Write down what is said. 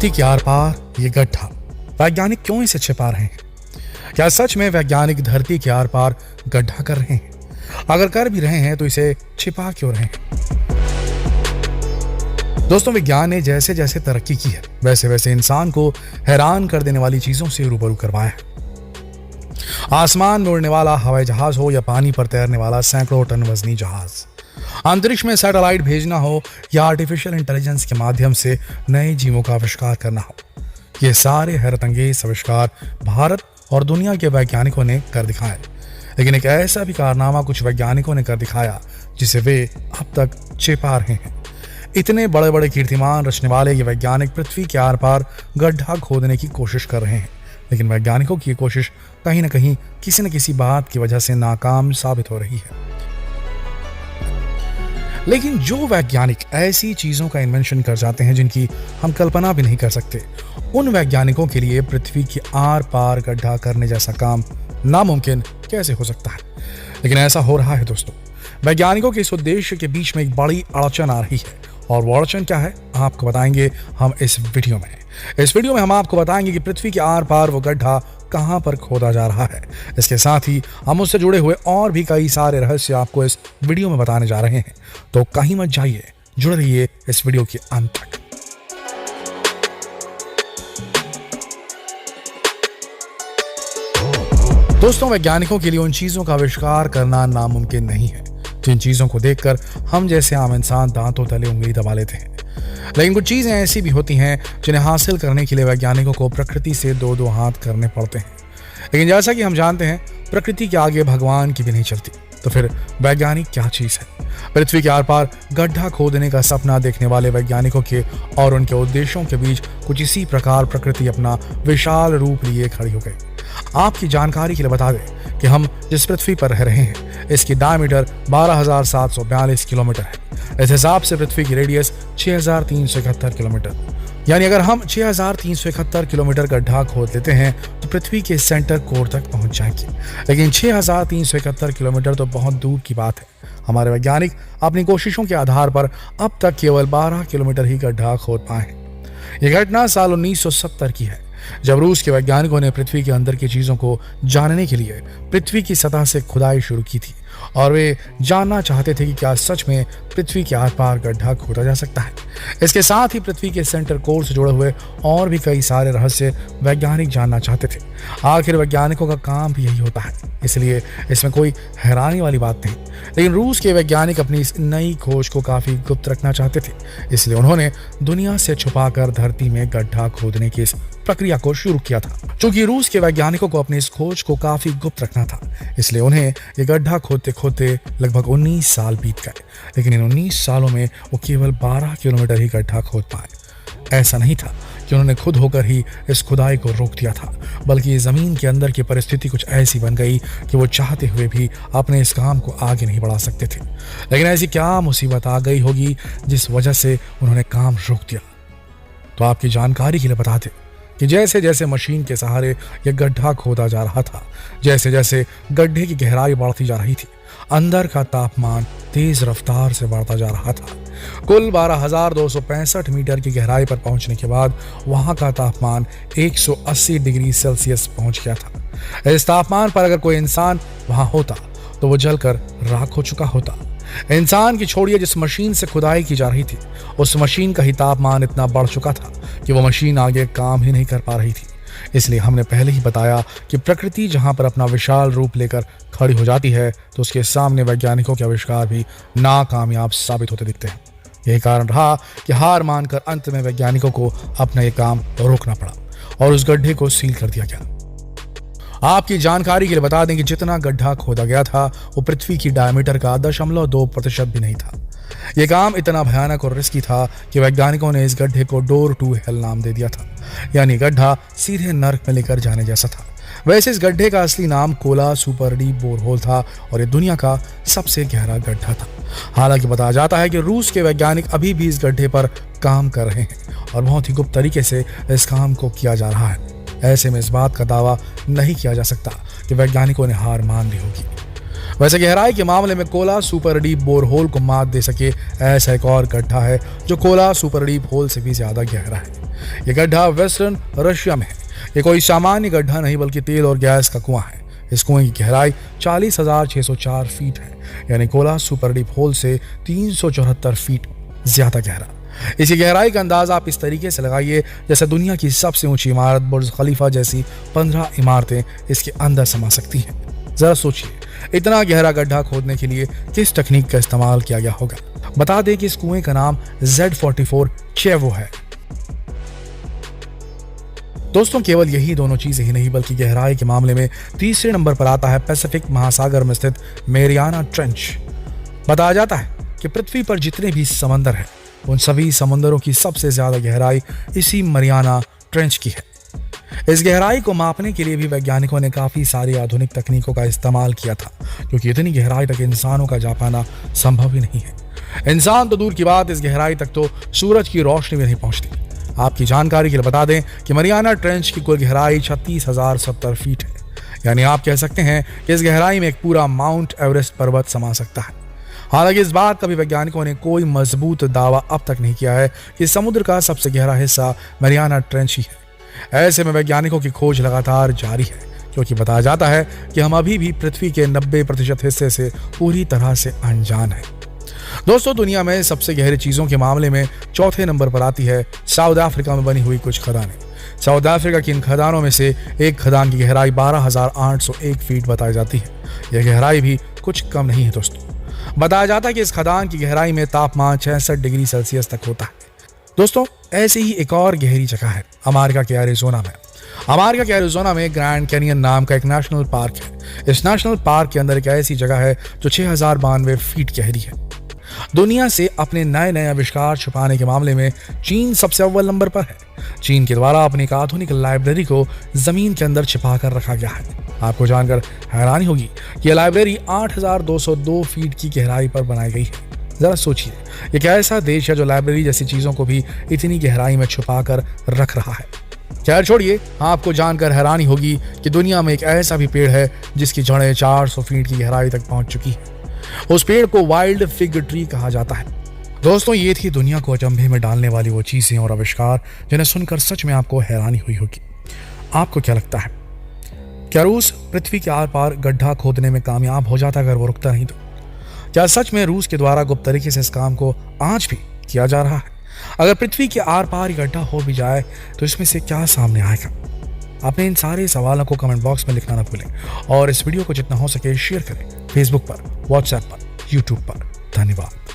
धरती के आर पार ये गड्ढा, वैज्ञानिक क्यों इसे छिपा रहे हैं? क्या सच में वैज्ञानिक धरती के आर पार गड्ढा कर रहे हैं? अगर कर भी रहे हैं तो इसे छिपा क्यों रहे हैं? दोस्तों, विज्ञान ने जैसे जैसे तरक्की की है वैसे वैसे इंसान को हैरान कर देने वाली चीजों से रूबरू करवाया है। आसमान में उड़ने वाला हवाई जहाज हो या पानी पर तैरने वाला सैकड़ों टन वजनी जहाज, अंतरिक्ष में सैटेलाइट भेजना हो या आर्टिफिशियल इंटेलिजेंस के माध्यम से नए जीवों का आविष्कार करना हो, ये सारे हैरतअंगेज आविष्कार भारत और दुनिया के वैज्ञानिकों ने कर दिखाए। लेकिन एक ऐसा भी कारनामा कुछ वैज्ञानिकों ने कर दिखाया जिसे वे अब तक छिपा रहे हैं। इतने बड़े बड़े कीर्तिमान रचने वाले ये वैज्ञानिक पृथ्वी के आर पार गड्ढा खोदने की कोशिश कर रहे हैं, लेकिन वैज्ञानिकों की ये कोशिश कहीं न कहीं किसी न किसी बात की वजह से नाकाम साबित हो रही है। लेकिन जो वैज्ञानिक ऐसी चीजों का इन्वेंशन कर जाते हैं जिनकी हम कल्पना भी नहीं कर सकते, उन वैज्ञानिकों के लिए पृथ्वी के आर पार गड्ढा करने जैसा काम नामुमकिन कैसे हो सकता है? लेकिन ऐसा हो रहा है दोस्तों। वैज्ञानिकों के इस उद्देश्य के बीच में एक बड़ी अड़चन आ रही है, और वो अड़चन क्या है आपको बताएंगे हम इस वीडियो में। इस वीडियो में हम आपको बताएंगे कि पृथ्वी के आर पार वो गड्ढा कहां पर खोदा जा रहा है। इसके साथ ही हम उससे जुड़े हुए और भी कई सारे रहस्य आपको इस वीडियो में बताने जा रहे हैं, तो कहीं मत जाइए, जुड़े रहिए इस वीडियो के अंत तक। दोस्तों, वैज्ञानिकों के लिए उन चीजों का आविष्कार करना नामुमकिन नहीं है जिन चीजों को देखकर हम जैसे आम इंसान दांतों तले उंगली दबा लेते हैं। लेकिन कुछ चीजें ऐसी भी होती हैं जिन्हें हासिल करने के लिए वैज्ञानिकों को प्रकृति से दो दो हाथ करने पड़ते हैं। लेकिन जैसा कि हम जानते हैं, प्रकृति के आगे भगवान की भी नहीं चलती। तो फिर वैज्ञानिक क्या चीज है? पृथ्वी के आर पार गड्ढा खोदने का सपना देखने वाले वैज्ञानिकों के और उनके उद्देश्यों के बीच कुछ इसी प्रकार प्रकृति अपना विशाल रूप लिए खड़ी हो गई। आपकी जानकारी के लिए बता दें कि हम जिस पृथ्वी पर रह रहे हैं इसकी डायमीटर 12,742 किलोमीटर है। इस हिसाब से पृथ्वी की रेडियस 6,371 किलोमीटर, यानी अगर हम 6,371 किलोमीटर गड्ढा खोद लेते हैं तो पृथ्वी के सेंटर कोर तक पहुंच जाएंगे। लेकिन 6,371 किलोमीटर तो बहुत दूर की बात है। हमारे वैज्ञानिक अपनी कोशिशों के आधार पर अब तक केवल 12 किलोमीटर ही गड्ढा खोद पाए हैं। यह घटना साल 1970 की है, जब रूस के वैज्ञानिकों ने पृथ्वी के अंदर की चीजों को जानने के लिए पृथ्वी की सतह से खुदाई शुरू की थी, और वे जानना चाहते थे कि क्या सच में पृथ्वी के आर पार गड्ढा खोदा जा सकता है। इसके साथ ही पृथ्वी के सेंटर कोर से जुड़े हुए और भी कई सारे रहस्य वैज्ञानिक जानना चाहते थे। आखिर वैज्ञानिकों का काम भी यही होता है, इसलिए इसमें कोई हैरानी वाली बात नहीं। लेकिन रूस के वैज्ञानिक अपनी इस नई खोज को काफी गुप्त रखना चाहते थे, इसलिए उन्होंने दुनिया से छुपाकर धरती में गड्ढा खोदने की इस प्रक्रिया को शुरू किया था। क्योंकि रूस के वैज्ञानिकों को अपनी इस खोज को काफी गुप्त रखना था, इसलिए उन्हें ये गड्ढा खोदते खोदते लगभग 19 साल बीत गए। लेकिन इन 19 सालों में वो केवल 12 किलोमीटर ही गड्ढा खोद पाए। ऐसा नहीं था कि उन्होंने खुद होकर ही इस खुदाई को रोक दिया था, बल्कि जमीन के अंदर की परिस्थिति कुछ ऐसी बन गई कि वो चाहते हुए भी अपने इस काम को आगे नहीं बढ़ा सकते थे। लेकिन ऐसी क्या मुसीबत आ गई होगी जिस वजह से उन्होंने काम रोक दिया? तो आपकी जानकारी के लिए बता दें कि जैसे जैसे मशीन के सहारे यह गड्ढा खोदा जा रहा था, जैसे जैसे गड्ढे की गहराई बढ़ती जा रही थी, अंदर का तापमान तेज रफ्तार से बढ़ता जा रहा था। कुल 12,265 मीटर की गहराई पर पहुंचने के बाद वहां का तापमान 180 डिग्री सेल्सियस पहुंच गया था। इस तापमान पर अगर कोई इंसान वहां होता तो वो जलकर राख हो चुका होता। इंसान की छोड़िए, जिस मशीन से खुदाई की जा रही थी उस मशीन का ही तापमान इतना बढ़ चुका था कि वो मशीन आगे काम ही नहीं कर पा रही थी। इसलिए हमने पहले ही बताया कि प्रकृति जहां पर अपना विशाल रूप लेकर खड़ी हो जाती है तो उसके सामने वैज्ञानिकों के आविष्कार भी नाकामयाब साबित होते दिखते हैं। यही कारण रहा कि हार मानकर अंत में वैज्ञानिकों को अपना ये काम रोकना पड़ा और उस गड्ढे को सील कर दिया गया। आपकी जानकारी के लिए बता दें कि जितना गड्ढा खोदा गया था वो पृथ्वी की डायमीटर का 0.2% भी नहीं था। यह काम इतना भयानक और रिस्की था कि वैज्ञानिकों ने इस गड्ढे को डोर टू हेल नाम दे दिया था, यानी गड्ढा सीधे नर्क में लेकर जाने जैसा था। वैसे इस गड्ढे का असली नाम कोला सुपर डीप बोरहोल था और ये दुनिया का सबसे गहरा गड्ढा था। हालांकि बताया जाता है कि रूस के वैज्ञानिक अभी भी इस गड्ढे पर काम कर रहे हैं और बहुत ही गुप्त तरीके से इस काम को किया जा रहा है। ऐसे में इस बात का दावा नहीं किया जा सकता कि वैज्ञानिकों ने हार मान ली होगी। वैसे गहराई के मामले में कोला सुपर डीप बोरहोल को मात दे सके ऐसा एक और गड्ढा है जो कोला सुपर डीप होल से भी ज्यादा गहरा है। ये गड्ढा वेस्टर्न रशिया में है। ये कोई सामान्य गड्ढा नहीं बल्कि तेल और गैस का कुआं है। इस कुएं की गहराई 40,604 फीट है, यानी कोला सुपर डीप होल से 374 फीट ज्यादा गहरा। इसकी गहराई का अंदाजा आप इस तरीके से लगाइए जैसे दुनिया की सबसे ऊंची इमारत बुर्ज खलीफा जैसी 15 इमारतें इसके अंदर समा सकती हैं। जरा सोचिए, इतना गहरा गड्ढा खोदने के लिए किस तकनीक का इस्तेमाल किया गया होगा। बता दें कि इस कुएं का नाम Z44 चेवो है। दोस्तों, केवल यही दोनों चीजें ही नहीं बल्कि गहराई के मामले में तीसरे नंबर पर आता है पैसिफिक महासागर में स्थित मैरियाना ट्रेंच। बताया जाता है कि पृथ्वी पर जितने भी समंदर हैं उन सभी समंदरों की सबसे ज्यादा गहराई इसी मैरियाना ट्रेंच की है। इस गहराई को मापने के लिए भी वैज्ञानिकों ने काफी सारी आधुनिक तकनीकों का इस्तेमाल किया था, क्योंकि इतनी गहराई तक इंसानों का जा पाना संभव ही नहीं है। इंसान तो दूर की बात, इस गहराई तक तो सूरज की रोशनी भी नहीं पहुंचती। आपकी जानकारी के लिए बता दें कि मैरियाना ट्रेंच की कुल गहराई 36,070 फीट है, यानी आप कह सकते हैं कि इस गहराई में एक पूरा माउंट एवरेस्ट पर्वत समा सकता है। हालांकि इस बात का भी वैज्ञानिकों ने कोई मजबूत दावा अब तक नहीं किया है कि समुद्र का सबसे गहरा हिस्सा मैरियाना ट्रेंच ही है। ऐसे में वैज्ञानिकों की खोज लगातार जारी है, क्योंकि बताया जाता है कि हम अभी भी पृथ्वी के 90% हिस्से से पूरी तरह से अनजान है। दोस्तों, दुनिया में सबसे गहरी चीजों के मामले में चौथे नंबर पर आती है साउथ अफ्रीका में बनी हुई कुछ खदानें। साउथ अफ्रीका की इन खदानों में से एक खदान की गहराई 12,801 फीट बताई जाती है। यह गहराई भी कुछ कम नहीं है। दोस्तों, बताया जाता है कि इस खदान की गहराई में तापमान 66 डिग्री सेल्सियस तक होता है। दोस्तों, ऐसी ही एक और गहरी जगह है अमेरिका के एरिज़ोना में। अमेरिका के एरिज़ोना में ग्रैंड कैनियन नाम का एक नेशनल पार्क है। इस नेशनल पार्क के अंदर एक ऐसी जगह है जो 6,092 फीट गहरी है। दुनिया से अपने नए नए आविष्कार छुपाने के मामले में चीन सबसे अव्वल नंबर पर है। चीन के द्वारा अपनी एक आधुनिक लाइब्रेरी को जमीन के अंदर छिपा कर रखा गया है। आपको जानकर हैरानी होगी कि यह लाइब्रेरी 8,202 फीट की गहराई पर बनाई गई है। जरा सोचिए, एक ऐसा देश है जो लाइब्रेरी जैसी चीजों को भी इतनी गहराई में छुपा कर रख रहा है। खैर छोड़िए, आपको जानकर हैरानी होगी कि दुनिया में एक ऐसा भी पेड़ है जिसकी जड़ें 400 फीट की गहराई तक पहुंच चुकी है। उस पेड़ को वाइल्ड फिग ट्री कहा जाता है। दोस्तों, ये थी दुनिया को अचंभे में डालने वाली वो चीजें और आविष्कार जिन्हें सुनकर सच में आपको हैरानी हुई होगी। आपको क्या लगता है, क्या रूस पृथ्वी के आर पार गड्ढा खोदने में कामयाब हो जाता अगर वो रुकता नहीं तो? क्या सच में रूस के द्वारा गुप्त तरीके से इस काम को आज भी किया जा रहा है? अगर पृथ्वी के आर पार गड्ढा हो भी जाए तो इसमें से क्या सामने आएगा? अपने इन सारे सवालों को कमेंट बॉक्स में लिखना ना भूलें और इस वीडियो को जितना हो सके शेयर करें फेसबुक पर, व्हाट्सएप पर, यूट्यूब पर। धन्यवाद।